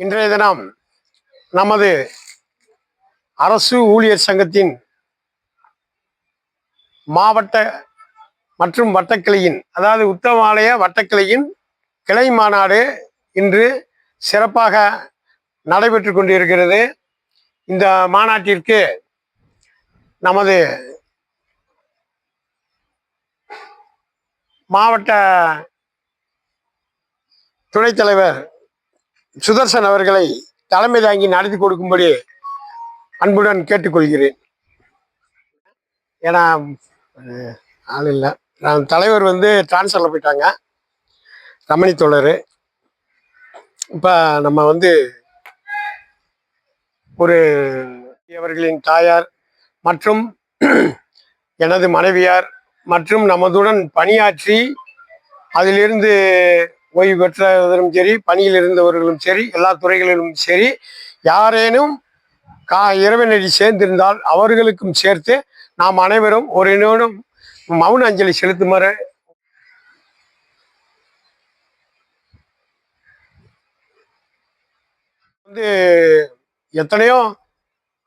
இன்றைய தினம் நமது அரசு ஊழியர் சங்கத்தின் மாவட்ட மற்றும் வட்டக்கிளையின் அதாவது உத்தமாலய வட்டக்கிளையின் கிளை மாநாடு இன்று சிறப்பாக நடைபெற்று கொண்டிருக்கிறது. இந்த மாநாட்டிற்கு நமது மாவட்ட துணைத் தலைவர் சுதர்சன் அவர்களை தலைமை தாங்கி நடத்தி கொடுக்கும்படி அன்புடன் கேட்டுக்கொள்கிறேன். ஏன்னா ஆள் இல்லை, நான் தலைவர் டிரான்ஸ்ஃபரில் போயிட்டாங்க, ரமணி தோழர். இப்போ நம்ம ஒரு அவர்களின் தாயார் மற்றும் எனது மனைவியார் மற்றும் நமதுடன் பணியாற்றி அதிலிருந்து ஓய்வு பெற்றவர்களும் சரி, பணியில் இருந்தவர்களும் சரி, எல்லா துறைகளிலும் சரி, யாரேனும் இறைவனடி சேர்ந்திருந்தால் அவர்களுக்கும் சேர்த்து நாம் அனைவரும் ஒரு நிமிடம் மௌன அஞ்சலி செலுத்துமாறு எத்தனையோ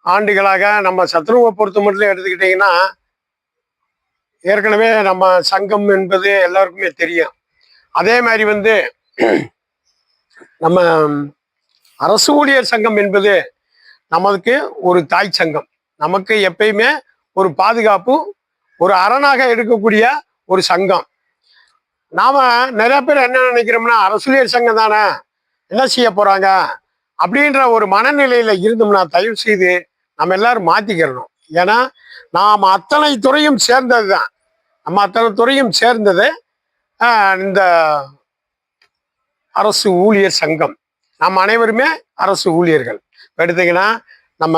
ஆண்டுகளாக நம்ம சத்ருவை பொறுத்த மட்டும் எடுத்துக்கிட்டிங்கன்னா, ஏற்கனவே நம்ம சங்கம் என்பது எல்லாருக்குமே தெரியும். அதே மாதிரி நம்ம அரசு ஊழியர் சங்கம் என்பது நமக்கு ஒரு தாய் சங்கம். நமக்கு எப்பயுமே ஒரு பாதுகாப்பு, ஒரு அரணாக எடுக்கக்கூடிய ஒரு சங்கம். நாம நிறைய பேர் என்ன நினைக்கிறோம்னா, அரசு ஊழியர் சங்கம் தானே, என்ன செய்ய போறாங்க அப்படின்ற ஒரு மனநிலையில இருந்தோம்னா தயவு செய்து நம்ம எல்லாரும் மாத்திக்கிறணும். ஏன்னா நாம் அத்தனை துறையும் சேர்ந்தது தான், நம்ம அத்தனை துறையும் சேர்ந்தது இந்த அரசு ஊழியர் சங்கம். நம்ம அனைவருமே அரசு ஊழியர்கள். எடுத்தீங்கன்னா நம்ம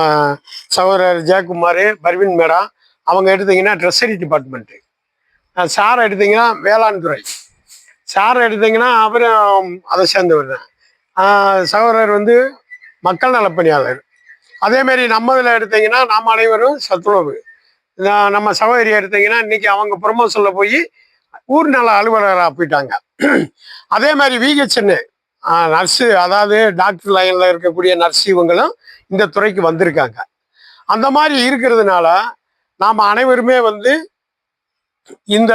சகோதரர் ஜெயக்குமார், பர்வீன் மேடம், அவங்க எடுத்தீங்கன்னா ட்ரெஸரி டிபார்ட்மெண்ட்டு. சார் எடுத்தீங்கன்னா வேளாண் துறை. சார் எடுத்தீங்கன்னா அவரும் அதை சேர்ந்தவர் தான். சகோதரர் மக்கள் நலப்பணியாளர். அதேமாரி நம்ம இதில் எடுத்தீங்கன்னா நாம் அனைவரும் சத்துணவு. நம்ம சகோதரி எடுத்தீங்கன்னா இன்னைக்கு அவங்க ப்ரொமோஷனில் போய் ஊர் நல அலுவலராக போயிட்டாங்க. அதே மாதிரி விஹெச்என்னு நர்ஸு, அதாவது டாக்டர் லைனில் இருக்கக்கூடிய நர்ஸ், இவங்களும் இந்த துறைக்கு வந்திருக்காங்க. அந்த மாதிரி இருக்கிறதுனால நாம் அனைவருமே இந்த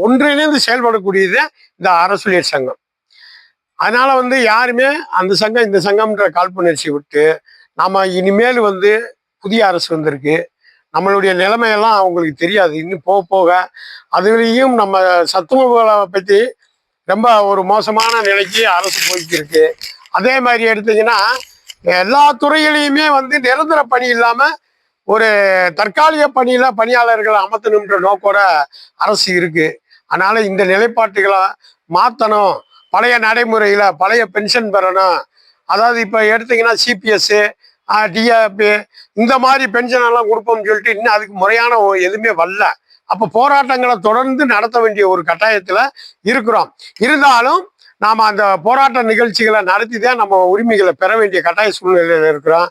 ஒன்றிணைந்து செயல்படக்கூடியது இந்த அரசூழியர் சங்கம். அதனால யாருமே அந்த சங்கம் இந்த சங்கம்ன்ற காழ்ப்புணர்ச்சி விட்டு, நாம இனிமேல் புதிய அரசு வந்திருக்கு, நம்மளுடைய நிலைமையெல்லாம் அவங்களுக்கு தெரியாது. இன்னும் போக போக அதுலேயும் நம்ம சத்துணவுகளை பற்றி ரொம்ப ஒரு மோசமான நிலைக்கு அரசு போய்க்கு இருக்கு. அதே மாதிரி எடுத்தீங்கன்னா எல்லா துறையிலையுமே நிரந்தர பணி இல்லாமல் ஒரு தற்காலிக பணியாளர்களை அமர்த்தணுன்ற நோக்கோட அரசு இருக்கு. அதனால இந்த நிலைப்பாட்டுகளை மாற்றணும். பழைய நடைமுறையில் பழைய பென்ஷன் பெறணும். அதாவது இப்போ எடுத்தீங்கன்னா சிபிஎஸ்ஸு, டிஆர்பி இந்த மாதிரி பென்ஷன் எல்லாம் கொடுப்போம்னு சொல்லிட்டு இன்னும் அதுக்கு முறையான எதுவுமே வரல. அப்போ போராட்டங்களை தொடர்ந்து நடத்த வேண்டிய ஒரு கட்டாயத்தில் இருக்கிறோம். இருந்தாலும் நாம் அந்த போராட்ட நிகழ்ச்சிகளை நடத்தி தான் நம்ம உரிமைகளை பெற வேண்டிய கட்டாய சூழ்நிலையில் இருக்கிறோம்.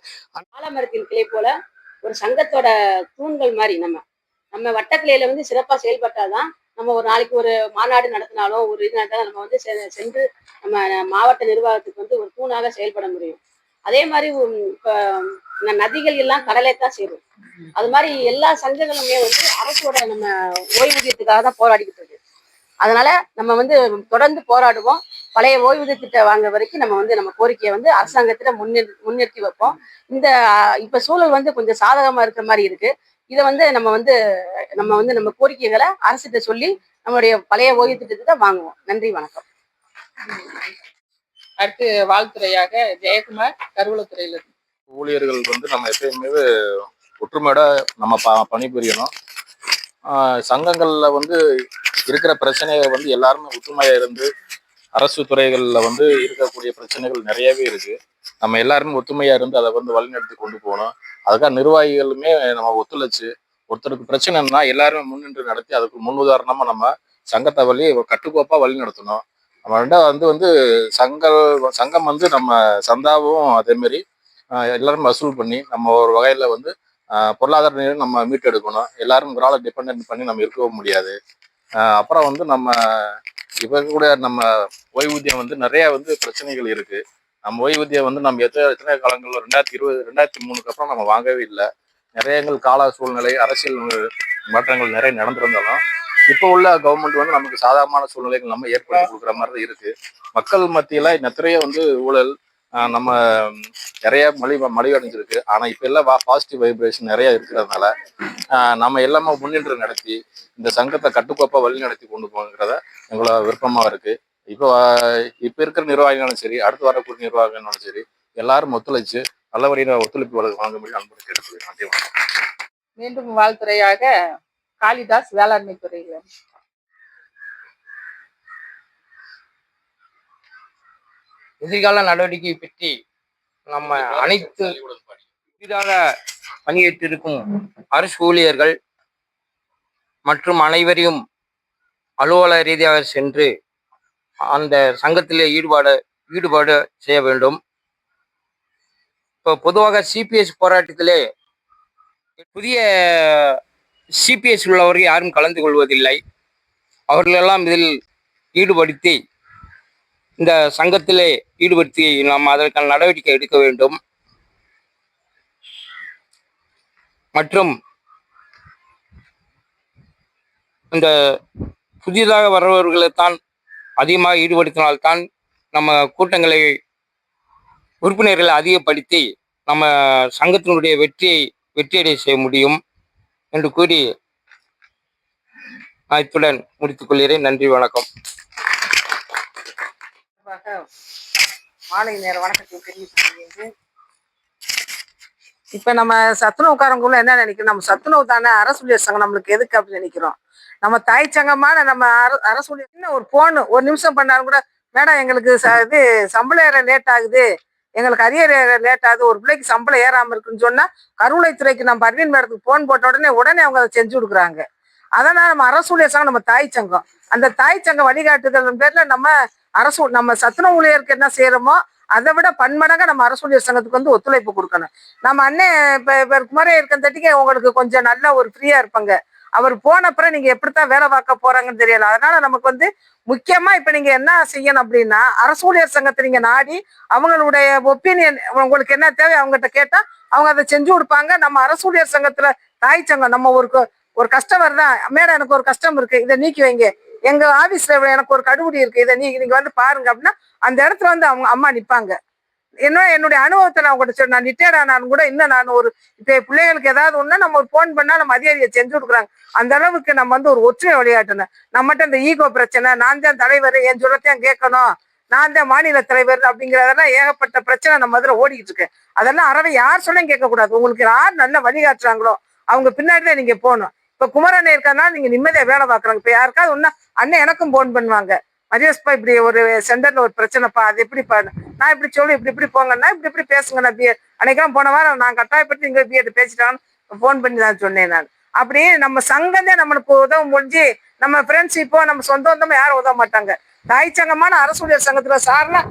ஆலமரத்தின் கிளை போல ஒரு சங்கத்தோட தூண்கள் மாதிரி நம்ம வட்டக்கிளையில சிறப்பாக செயல்பட்டாதான் நம்ம ஒரு நாளைக்கு ஒரு மாநாடு நடத்தினாலும் ஒரு இது நடத்தினாலும் நம்ம சென்று நம்ம மாவட்ட நிர்வாகத்துக்கு ஒரு தூணாக செயல்பட முடியும். அதே மாதிரி இப்போ நதிகள் எல்லாம் கடலைத்தான் சேரும். அது மாதிரி எல்லா சங்கங்களுமே அரசோட நம்ம ஓய்வூதியத்துக்காக தான் போராடிக்கிட்டு இருக்கு. அதனால நம்ம தொடர்ந்து போராடுவோம். பழைய ஓய்வூதிய திட்டம் வாங்க வரைக்கும் நம்ம கோரிக்கையை அரசாங்கத்துல முன்னிறுத்தி வைப்போம். இந்த இப்ப சூழல் கொஞ்சம் சாதகமா இருக்கிற மாதிரி இருக்கு. இதை நம்ம கோரிக்கைகளை அரசிட்ட சொல்லி நம்மளுடைய பழைய ஓய்வு திட்டத்தை வாங்குவோம். நன்றி, வணக்கம். அடுத்து வாழ்த்துறையாக ஜெயக்குமார், கருவூலத்துறையில இருந்து. ஊழியர்கள் நம்ம எப்பயுமே ஒற்றுமையோட நம்ம பணிபுரியணும். சங்கங்கள்ல இருக்கிற பிரச்சனையை எல்லாருமே ஒற்றுமையா இருந்து, அரசு துறைகள்ல இருக்கக்கூடிய பிரச்சனைகள் நிறையவே இருக்கு. நம்ம எல்லாருமே ஒற்றுமையா இருந்து அதை வழிநடத்தி கொண்டு போகணும். அதுக்காக நிர்வாகிகளுமே நம்ம ஒத்துழைச்சு, ஒருத்தருக்கு பிரச்சனைன்னா எல்லாருமே முன்னின்று நடத்தி அதுக்கு முன் உதாரணமா நம்ம சங்கத்தை கட்டுக்கோப்பா வழி நடத்தணும். நம்ம ரெண்டாவது சங்கம் நம்ம சந்தாவும் அதே மாதிரி எல்லாரும் வசூல் பண்ணி நம்ம ஒரு வகையில பொருளாதார நிலையை நம்ம மீட்டெடுக்கணும். எல்லாரும் ஒரு ஆளை டிபெண்ட் பண்ணி நம்ம இருக்கவும் முடியாது. அப்புறம் நம்ம இப்போ கூட நம்ம ஓய்வூதியம் வந்து நிறைய வந்து பிரச்சனைகள் இருக்கு. நம்ம ஓய்வூதியம் வந்து நம்ம எத்தனை காலங்களில் 2020 2003க்கு அப்புறம் நம்ம வாங்கவே இல்லை. நிறைய கால சூழ்நிலை அரசியல் மாற்றங்கள் நிறைய நடந்திருந்தாலும் இப்போ உள்ள கவர்மெண்ட் வந்து நமக்கு சாதாரணமான சூழ்நிலைகள் நம்ம ஏற்படுத்தி கொடுக்குற மாதிரி தான் இருக்கு. மக்கள் மத்தியில நிறைய வந்து ஊழல் நம்ம நிறைய மலிவடைஞ்சிருக்கு. ஆனா இப்ப எல்லாம் பாசிட்டிவ் வைப்ரேஷன் நிறைய இருக்கிறதுனால நம்ம எல்லாமே முன்னின்று நடத்தி இந்த சங்கத்தை கட்டுக்கோப்பா வழி நடத்தி கொண்டு போகிறத எங்களோட விருப்பமா இருக்கு. இப்போ இருக்கிற நிர்வாகிகளும் சரி, அடுத்து வரக்கூடிய நிர்வாகிகளும் சரி, எல்லாரும் ஒத்துழைச்சு நல்லபடியாக ஒத்துழைப்பு வழங்கும்படி அன்பு கேட்டுக்கொள்கிறேன். நன்றி, வணக்கம். மீண்டும் வாழ்த்துறையாக காளிதாஸ் வேளாண்மை துறையில. எதிர்கால நடவடிக்கை பற்றி நம்ம அனைத்து புதிதாக பணியேற்றிருக்கும் அரசு ஊழியர்கள் மற்றும் அனைவரையும் அலுவலக ரீதியாக சென்று அந்த சங்கத்திலே ஈடுபாடு செய்ய வேண்டும். இப்போ பொதுவாக சிபிஎஸ் போராட்டத்திலே புதிய சிபிஎஸ் உள்ளவர்கள் யாரும் கலந்து கொள்வதில்லை. அவர்களெல்லாம் இதில் ஈடுபடுத்தி இந்த சங்கத்திலே ஈடுபடுத்தி நாம் அதற்கான நடவடிக்கை எடுக்க வேண்டும். மற்றும் இந்த புதிதாக வருபவர்களைத்தான் அதிகமாக ஈடுபடுத்தினால்தான் நம்ம கூட்டங்களை உறுப்பினர்களை அதிகப்படுத்தி நம்ம சங்கத்தினுடைய வெற்றியடை செய்ய முடியும் என்று கூறி நான் இத்துடன் முடித்துக் கொள்கிறேன். நன்றி, வணக்கம். மாலை நேர வணக்கத்தை தெரிவித்துக் இப்ப நம்ம சத்துணவுக்காரங்களும் என்ன நினைக்கிறோம், நம்ம சத்துணவு தானே அரசு ஊழியர் சங்கம் நம்மளுக்கு எதுக்கு அப்படின்னு நினைக்கிறோம். நம்ம தாய் சங்கமான நம்ம அரசு ஊழியர் ஒரு போன் ஒரு நிமிஷம் பண்ணாலும் கூட, மேடம் எங்களுக்கு இது சம்பளம் ஏற லேட் ஆகுது, எங்களுக்கு அரியர் லேட் ஆகுது, ஒரு பிள்ளைக்கு சம்பளம் ஏறாம இருக்குன்னு சொன்னா கருவூலைத்துறைக்கு நம்ம பர்வீன் மேடத்துக்கு போன் போட்ட உடனே அவங்க அதை செஞ்சு கொடுக்குறாங்க. அதனால நம்ம அரசு ஊழியர் சங்கம் நம்ம தாய் சங்கம். அந்த தாய் சங்க வழிகாட்டுதல் பேர்ல நம்ம சத்துணவு ஊழியருக்கு என்ன செய்யறோமோ அதை விட பன்மடங்கா நம்ம அரசு ஊழியர் சங்கத்துக்கு வந்து ஒத்துழைப்பு கொடுக்கணும். நம்ம அண்ணன் இப்ப குமரே இருக்கந்தட்டிக்கு உங்களுக்கு கொஞ்சம் நல்ல ஒரு ஃப்ரீயா இருப்பாங்க. அவர் போன அப்புறம் நீங்க எப்படித்தான் வேலை பார்க்க போறாங்கன்னு தெரியல. அதனால நமக்கு வந்து முக்கியமா இப்ப நீங்க என்ன செய்யணும் அப்படின்னா, அரசு ஊழியர் சங்கத்தை நீங்க நாடி அவங்களுடைய ஒப்பீனியன் உங்களுக்கு என்ன தேவை அவங்ககிட்ட கேட்டா அவங்க அதை செஞ்சு கொடுப்பாங்க. நம்ம அரசு ஊழியர் சங்கத்துல தாய் சங்கம் நம்ம ஒரு கஸ்டமர் தான், மேடம் எனக்கு ஒரு கஷ்டம் இருக்கு, இதை நீக்கி வைங்க, எங்க ஆபீஸ்ல எனக்கு ஒரு கடுபடி இருக்கு, இதை நீங்க வந்து பாருங்க அப்படின்னா அந்த இடத்துல வந்து அவங்க அம்மா நிப்பாங்க. என்னுடைய அனுபவத்தை நான் உங்கள்கிட்ட சொல்றேன். நான் ரிட்டையர்ட் ஆனாலும் கூட இன்னும் நான் இப்ப பிள்ளைகளுக்கு ஏதாவது ஒண்ணா நம்ம ஒரு போன் பண்ணா நம்ம அதிகாரியை செஞ்சு கொடுக்குறாங்க. அந்த அளவுக்கு நம்ம வந்து ஒரு ஒற்றுமை விளையாட்டணும். நம்மகிட்ட இந்த ஈகோ பிரச்சனை, நான் தான் தலைவர், என் சொல்லத்தையும் கேட்கணும், நான் தான் மாநில தலைவர் அப்படிங்கிறதெல்லாம் ஏகப்பட்ட பிரச்சனை நம்ம அதில் ஓடிக்கிட்டு இருக்கேன். அதெல்லாம் அறவை யார் சொல்லையும் கேட்கக்கூடாது. உங்களுக்கு யார் நல்லா வழிகாட்டுறாங்களோ அவங்க பின்னாடிதான் நீங்க போகணும். இப்ப குமரன் இருக்கறதுனால நீங்க நிம்மதியா வேலை பார்க்குறாங்க. இப்ப யாருக்காவது ஒன்னா அண்ணன் எனக்கும் போன் பண்ணுவாங்க, மரியஸ்பா இப்படி ஒரு சென்டர்ல ஒரு பிரச்சனைப்பா, அது எப்படிப்பா, நான் இப்படி சொல்லி இப்படி போங்கன்னா இப்படி பேசுங்க, நான் பிஎட் அன்னைக்கெல்லாம் போன வாரம் நான் கட்டாயப்பட்டு இங்க பிஎட் பேசிட்டாங்கன்னு போன் பண்ணி தான் சொன்னேன் நான். அப்படியே நம்ம சங்கம் தான் நம்மளுக்கு உதவ முடிஞ்சு, நம்ம ஃப்ரெண்ட்ஸ் இப்போ நம்ம சொந்தமா யாரும் உதவ மாட்டாங்க. தாய் சங்கமான அரசு ஊழியர் சங்கத்துல சார்லாம்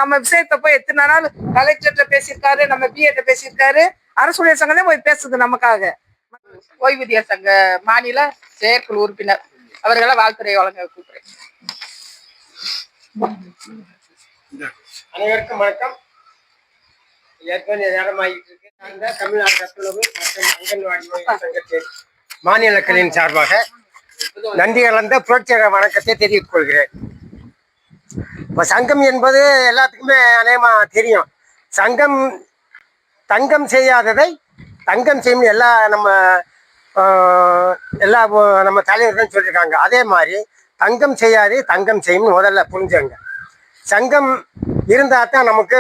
நம்ம விஷயத்த போய் எத்தனை நாள் கலெக்டர்கிட்ட பேசியிருக்காரு, நம்ம பிஎட்ட பேசியிருக்காரு, அரசு ஊழியர் சங்கம் தான் போய் பேசுது நமக்காக. ஓய்வூதிய சங்க மாநில செயற்குழு உறுப்பினர் அவர்களை வாழ்த்துறை வழங்க கூப்பிடுறேன். அனைவருக்கும் வணக்கம். ஏற்கனவே நேரமாகிட்டு இருக்கு. அந்த தமிழ்நாடு சத்துணவு மற்றும் அங்கன்வாடி சங்கத்தின் மாநில கிளையின் சார்பாக நன்றி கலந்த புரட்சிகர வணக்கத்தை தெரிவித்துக் கொள்கிறேன். இப்போ சங்கம் என்பது எல்லாத்துக்குமே அநேகமாக தெரியும். சங்கம் தங்கம் செய்யாததை தங்கம் செய்யும் நம்ம தலைவர்கள் சொல்லியிருக்காங்க. அதே மாதிரி தங்கம் செய்யாது தங்கம் செய்யும் முதல்ல புரிஞ்சுங்க. சங்கம் இருந்தால் தான் நமக்கு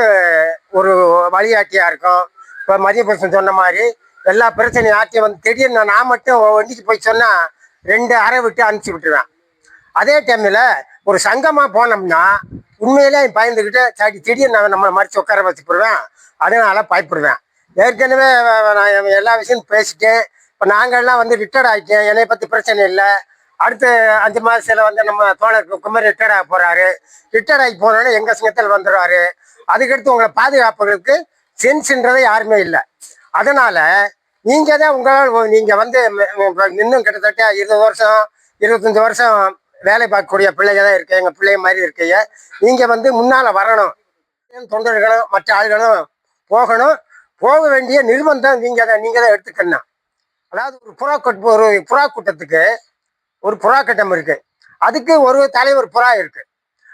ஒரு வழிகாட்டியாக இருக்கும். இப்போ மதியபுருஷன் சொன்ன மாதிரி எல்லா பிரச்சனையும் ஆட்சி வந்து திடீர்னு நான் மட்டும் வண்டிக்கு போய் சொன்னால் 2 அறை விட்டு அனுப்பிச்சி விட்டுருவேன். அதே டைமில் ஒரு சங்கமாக போனோம்னா உண்மையிலே பயந்துக்கிட்டு திடீர்னு நான் நம்மளை மறித்து உட்கார வச்சு போடுவேன். அதனால பயப்படுவேன். ஏற்கனவே நான் எல்லா விஷயமும் பேசிட்டேன். இப்போ நாங்கள்லாம் வந்து ரிட்டையர்ட் ஆகிட்டேன், என்னை பற்றி பிரச்சனை இல்லை. அடுத்த 5 மாதத்தில் வந்து நம்ம தோழர் குமர் ரிட்டையர்ட் ஆக போகிறாரு. ரிட்டையர்ட் ஆகி போனோன்னே எங்கள் சங்கத்தில் வந்துடுவார். அதுக்கடுத்து உங்களை பாதுகாப்புகளுக்கு சென்ஸ்ன்றதை யாருமே இல்லை. அதனால் நீங்கள் தான் நீங்கள் வந்து இன்னும் கிட்டத்தட்ட 20 வருஷம் 25 வருஷம் வேலை பார்க்கக்கூடிய பிள்ளைங்க தான் இருக்கு, எங்கள் பிள்ளைங்க மாதிரி இருக்கீங்க. நீங்கள் வந்து முன்னால் வரணும், தொண்டர்களும் மற்ற ஆளுகளும் போகணும். போக வேண்டிய நிர்பந்தம் நீங்கள் தான் எடுத்துக்கணும். அதாவது ஒரு புறா கூட்டத்துக்கு ஒரு புறா கட்டம் இருக்கு, அதுக்கு ஒரு தலைவர் புறா இருக்கு.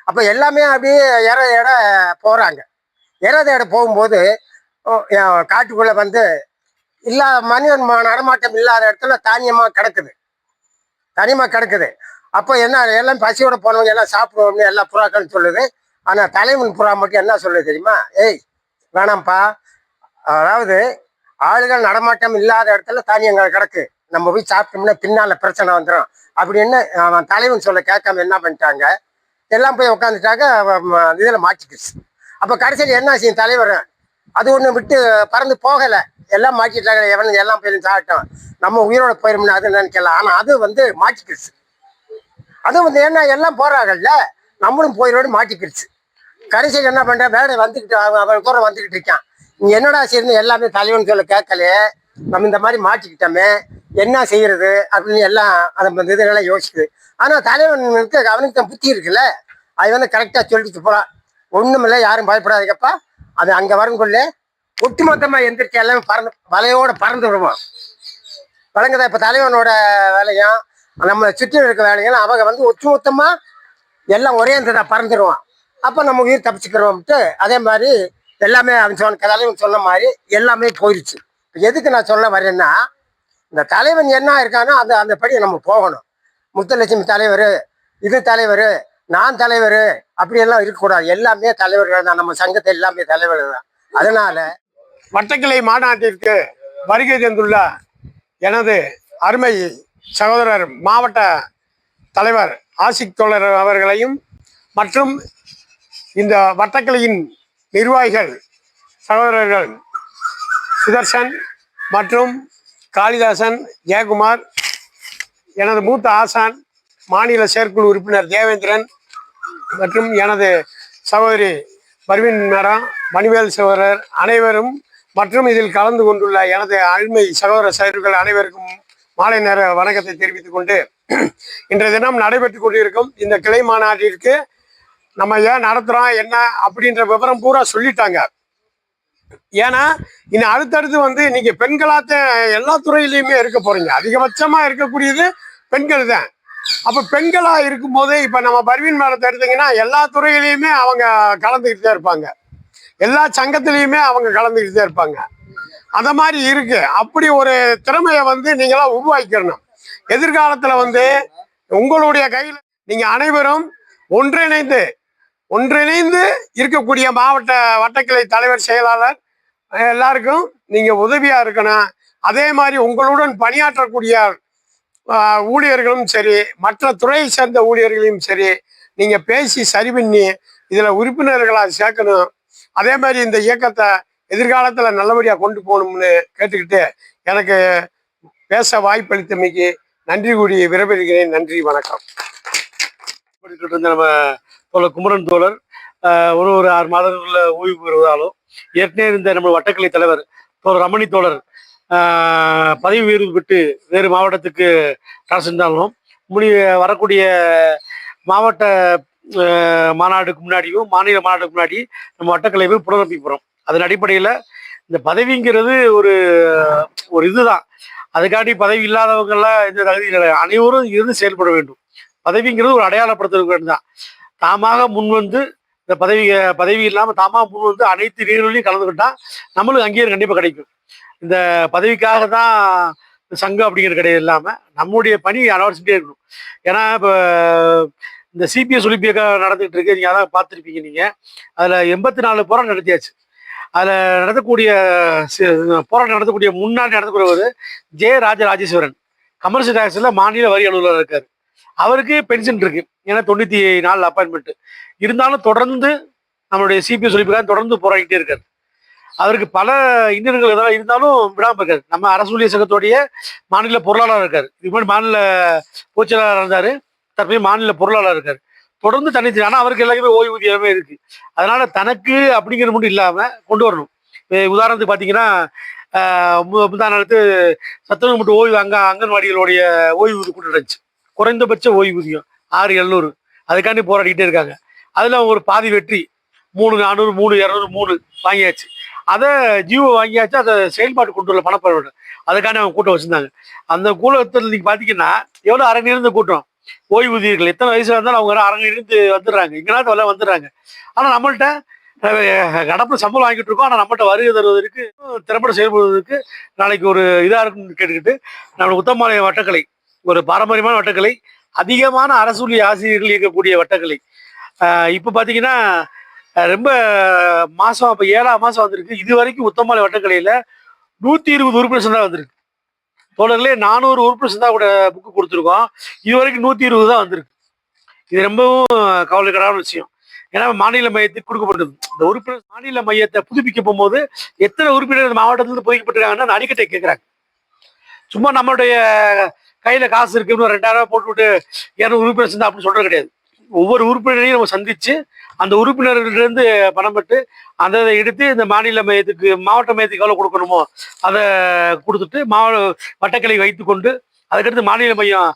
அப்போ எல்லாமே அப்படியே இட போகிறாங்க. இட போகும்போது காட்டுக்குள்ளே வந்து மனிதன் நடமாட்டம் இல்லாத இடத்துல தானியமாக கிடக்குது. அப்போ என்ன, எல்லாம் பசியோட போனவங்க எல்லாம் சாப்பிடுவோம்னு எல்லா புறாக்கள் சொல்லுது. ஆனால் தலைவன் புறா மட்டும் என்ன சொல்லுது தெரியுமா? ஏய் வேணாம்ப்பா, அதாவது ஆளுகள் நடமாட்டம் இல்லாத இடத்துல தானியங்கள் கிடக்கு, நம்ம போய் சாப்பிட்டோம்னா பின்னால் பிரச்சனை வந்துடும் அப்படின்னு அவன் தலைவன் சொல்ல கேட்காம என்ன பண்ணிட்டாங்க, எல்லாம் போய் உட்காந்துட்டாங்க. இதில் மாட்டிக்கிடுச்சு. அப்போ கடைசியில் என்ன செய்யும் தலைவர், அது ஒன்று விட்டு பறந்து போகலை, எல்லாம் மாட்டிட்டாங்க. எல்லாம் போய் சாப்பிட்டோம், நம்ம உயிரோட போயிடும்னு அது நினைக்கலாம். ஆனால் அது வந்து மாட்டிக்கிடுச்சு. அது வந்து என்ன, எல்லாம் போறாங்கல்ல, நம்மளும் போயிரோடு மாட்டிக்கிடுச்சு. கடைசியில் என்ன பண்ணுறேன், வேலை வந்துக்கிட்டு அவன் கூட வந்துக்கிட்டு இருக்கான். நீ என்னடா செய்யணும், எல்லாமே தலைவன் சொல்ல கேட்கலையே, நம்ம இந்த மாதிரி மாட்டிக்கிட்டோமே, என்ன செய்யறது அப்படின்னு எல்லாம் அந்த இதெல்லாம் யோசிக்குது. ஆனால் தலைவனுக்கு அவனுக்கு தான் புத்தி இருக்குல்ல, அது வந்து கரெக்டாக சொல்லிட்டு போகிறான். ஒன்றுமில்லை, யாரும் பயப்படாதீங்கப்பா, அது அங்கே வரங்குள்ளே ஒட்டுமொத்தமாக எந்திரிச்சு எல்லாமே வலையோட பறந்து விடுவான். வழங்குதா? இப்போ தலைவனோட வேலையும் நம்ம சுற்றி இருக்க வேலையும் அவங்க வந்து ஒட்டுமொத்தமாக எல்லாம் ஒரே இந்த பறந்துடுவான். அப்போ நம்ம உயிர் தப்பிச்சுக்கிறோம்ட்டு அதே மாதிரி எல்லாமே அவன் தலைவன் சொன்ன மாதிரி எல்லாமே போயிடுச்சு. எதுக்கு நான் சொல்ல வரேன்னா, இந்த தலைவன் என்ன இருக்கானோ அந்த படி நம்ம போகணும். முத்துலட்சுமி தலைவர், இது தலைவர், நான் தலைவர் அப்படியெல்லாம் இருக்கக்கூடாது. எல்லாமே தலைவர்கள் தான், நம்ம சங்கத்தை எல்லாமே தலைவர்கள் தான். அதனால வட்டக்கிளை மாநாட்டிற்கு வருகை தந்துள்ள எனது அருமை சகோதரர் மாவட்ட தலைவர் ஆசிக் தோழர் அவர்களையும் மற்றும் இந்த வட்டக்கிளையின் நிர்வாகிகள் சகோதரர்கள் சுதர்சன் மற்றும் காளிதாசன், ஜெயக்குமார், எனது மூத்த ஆசான் மாநில செயற்குழு உறுப்பினர் தேவேந்திரன் மற்றும் எனது சகோதரி பர்வீன் மேடம், மணிவேல் சகோதரர் அனைவரும் மற்றும் இதில் கலந்து கொண்டுள்ள எனது அருமை சகோதர சகோதரிகள் அனைவருக்கும் மாலை நேர வணக்கத்தை தெரிவித்துக் கொண்டு, இன்றைய தினம் நடைபெற்று கொண்டிருக்கும் இந்த கிளை மாநாட்டிற்கு நம்ம ஏன் நடத்துகிறோம் என்ன அப்படின்ற விவரம் பூரா சொல்லிட்டாங்க. ஏன்னா இன்னும் அடுத்தடுத்து வந்து இன்னைக்கு பெண்களாத்த எல்லா துறையிலையுமே இருக்க போறீங்க. அதிகபட்சமாக இருக்கக்கூடியது பெண்கள் தான். அப்போ பெண்களாக இருக்கும்போது இப்போ நம்ம பர்வீன் மேடத்தை எடுத்தீங்கன்னா எல்லா துறையிலையுமே அவங்க கலந்துக்கிட்டு தான் இருப்பாங்க, எல்லா சங்கத்திலையுமே அவங்க கலந்துக்கிட்டு தான் இருப்பாங்க. அந்த மாதிரி இருக்கு. அப்படி ஒரு திறமையை வந்து நீங்களாம் உருவாக்கிடணும். எதிர்காலத்தில் வந்து உங்களுடைய கையில் நீங்கள் அனைவரும் ஒன்றிணைந்து இருக்கக்கூடிய மாவட்ட வட்டக்கிளை தலைவர் செயலாளர் எல்லாருக்கும் நீங்கள் உதவியாக இருக்கணும். அதே மாதிரி உங்களுடன் பணியாற்றக்கூடிய ஊழியர்களும் சரி, மற்ற துறையை சேர்ந்த ஊழியர்களையும் சரி, நீங்கள் பேசி சரி பண்ணி இதில் உறுப்பினர்களாக சேர்க்கணும். அதே மாதிரி இந்த இயக்கத்தை எதிர்காலத்தில் நல்லபடியாக கொண்டு போகணும்னு கேட்டுக்கிட்டு எனக்கு பேச வாய்ப்பளித்தமைக்கு நன்றி கூடி விரைபெறுகிறேன். நன்றி, வணக்கம். நம்ம தோழர் குமரன் தோழர் ஒரு 6 மாதங்களுக்குள்ள ஓய்வு பெறுவதாலும், ஏற்கனவே இருந்த நம்ம வட்டக்கிளை தலைவர் தோழர் ரமணி தோழர் பதவி உயர்வு பெற்று வேறு மாவட்டத்துக்கு சென்றாலும் வரக்கூடிய மாவட்ட மாநாடுக்கு முன்னாடியும் மாநில மாநாட்டுக்கு முன்னாடி நம்ம வட்டக்கிளைவை புனரமைக்க போகிறோம். அதன் அடிப்படையில் இந்த பதவிங்கிறது ஒரு இதுதான். அதுக்காண்டி பதவி இல்லாதவங்கெல்லாம் இந்த தகுதியில் அனைவரும் இருந்து செயல்பட வேண்டும். பதவிங்கிறது ஒரு அடையாளப்படுத்த வேண்டும் தான். தாமாக முன்வந்து இந்த பதவி இல்லாமல் தாமாக முன்வந்து அனைத்து நிகழ்வுகளையும் கலந்துக்கிட்டால் நம்மளுக்கு அங்கீகாரம் கண்டிப்பாக கிடைக்கும். இந்த பதவிக்காக தான் சங்கம் அப்படிங்கிறது கிடையாது. இல்லாமல் நம்முடைய பணி அனவர்சிட்டே இருக்கணும். ஏன்னா இப்போ இந்த சிபிஎஸ் ஒலிம்பியக்காக நடந்துகிட்டு இருக்கு, நீங்கள் அதான் பார்த்துருப்பீங்க. நீங்கள் அதில் 84 போராட்டம் நடத்தியாச்சு. அதில் நடத்தக்கூடிய போராட்டம் நடத்தக்கூடிய முன்னாடி நடத்தக்கூடியவர் ஜே ராஜராஜேஸ்வரன், கமர்ஷியல் டாக்ஸில் மாநில வரி அலுவலர் இருக்கார். அவருக்கு பென்ஷன் இருக்கு, ஏன்னா 94 அப்பாயின்மெண்ட் இருந்தாலும் தொடர்ந்து நம்மளுடைய சிபிஎஸ் ஒலிம்பியக்காக தொடர்ந்து போராடிட்டே இருக்கார். அவருக்கு பல இன்னல்கள் எதாவது இருந்தாலும் விடாமல் இருக்காரு. நம்ம அரசு ஊழியர் சங்கத்துடைய மாநில பொருளாளர் இருக்கார். இதுக்கு முன்னாடி மாநில பொதுச்செயலாளர் இருந்தார், தற்போது மாநில பொருளாளர் இருக்கார். தொடர்ந்து தனித்து, ஆனால் அவருக்கு எல்லாருமே ஓய்வூதியமே இருக்கு. அதனால தனக்கு அப்படிங்கிற மட்டும் இல்லாமல் கொண்டு வரணும். உதாரணத்துக்கு பார்த்தீங்கன்னா முந்தா நாளுக்கு சத்துணவு மட்டும் ஓய்வு அங்கன்வாடிகளுடைய ஓய்வூதியம் கூட நடந்துச்சு. குறைந்தபட்ச ஓய்வூதியம் 6700 அதுக்காண்டி போராடிக்கிட்டே இருக்காங்க. அதில் ஒரு பாதி வெற்றி 3400 3200 3 வாங்கியாச்சு. அதை ஜியோ வாங்கியாச்சு. அதை செயல்பாட்டு கொண்டு வரல பணப்பரவல். அதுக்காண்டி அவங்க கூட்டம் வச்சுருந்தாங்க. அந்த கூட்டத்தில் நீங்கள் பார்த்தீங்கன்னா எவ்வளோ அரங்கிருந்து கூட்டம். ஓய்வூதியர்கள் எத்தனை வயசுல இருந்தாலும் அவங்க அரங்கிருந்து வந்துடுறாங்க. இங்கேனாவது எல்லாம் வந்துடுறாங்க. ஆனால் நம்மள்கிட்ட கடப்பில் சம்பளம் வாங்கிட்டு இருக்கோம். ஆனால் நம்மகிட்ட வருகை தருவதற்கு திறம்பட செயல்படுவதற்கு நாளைக்கு ஒரு இதாக இருக்குன்னு கேட்டுக்கிட்டு நம்ம உத்தமபாளையம் வட்டக்கலை ஒரு பாரம்பரியமான வட்டக்கலை, அதிகமான அரசூழி ஆசிரியர்கள் இயக்கக்கூடிய வட்டக்கலை. இப்போ பார்த்தீங்கன்னா ரொம்ப மாதம் இப்போ 7ஆம் மாதம் வந்திருக்கு. இது வரைக்கும் உத்தமபாளையம் வட்டக்கலையில் 120 உறுப்பினர் தான் வந்திருக்கு. தோழர்களே 400 உறுப்பினர் தான் கூட புக்கு கொடுத்துருக்கோம். இது வரைக்கும் 120 தான் வந்திருக்கு. இது ரொம்பவும் கவலைக்கிடமான விஷயம். ஏன்னா மாநில மையத்துக்கு கொடுக்கப்பட்டது. இந்த உறுப்பினர் மாநில மையத்தை புதுப்பிக்க போகும்போது எத்தனை உறுப்பினர் மாவட்டத்திலிருந்து புதுப்பிக்கப்பட்டிருக்காங்கன்னா அடிக்கட்டை கேட்குறாங்க. சும்மா நம்மளுடைய கையில காசு இருக்குன்னு 2000 போட்டு விட்டு 200 உறுப்பினர் சேர்ந்தா அப்படின்னு சொல்றது கிடையாது. ஒவ்வொரு உறுப்பினரையும் நம்ம சந்திச்சு அந்த உறுப்பினர்களிருந்து பணம் பெற்று அதை எடுத்து இந்த மாநில மையத்துக்கு மாவட்ட மையத்துக்கு எவ்வளோ கொடுக்கணுமோ அதை கொடுத்துட்டு வட்டக்கலை வைத்து கொண்டு அதுக்கடுத்து மாநில மையம்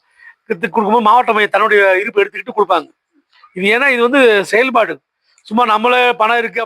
கொடுக்கும்போது மாவட்ட மையம் தன்னுடைய இருப்பு எடுத்துக்கிட்டு கொடுப்பாங்க. இது ஏன்னா இது வந்து செயல்பாடு. சும்மா நம்மளே பணம் இருக்கு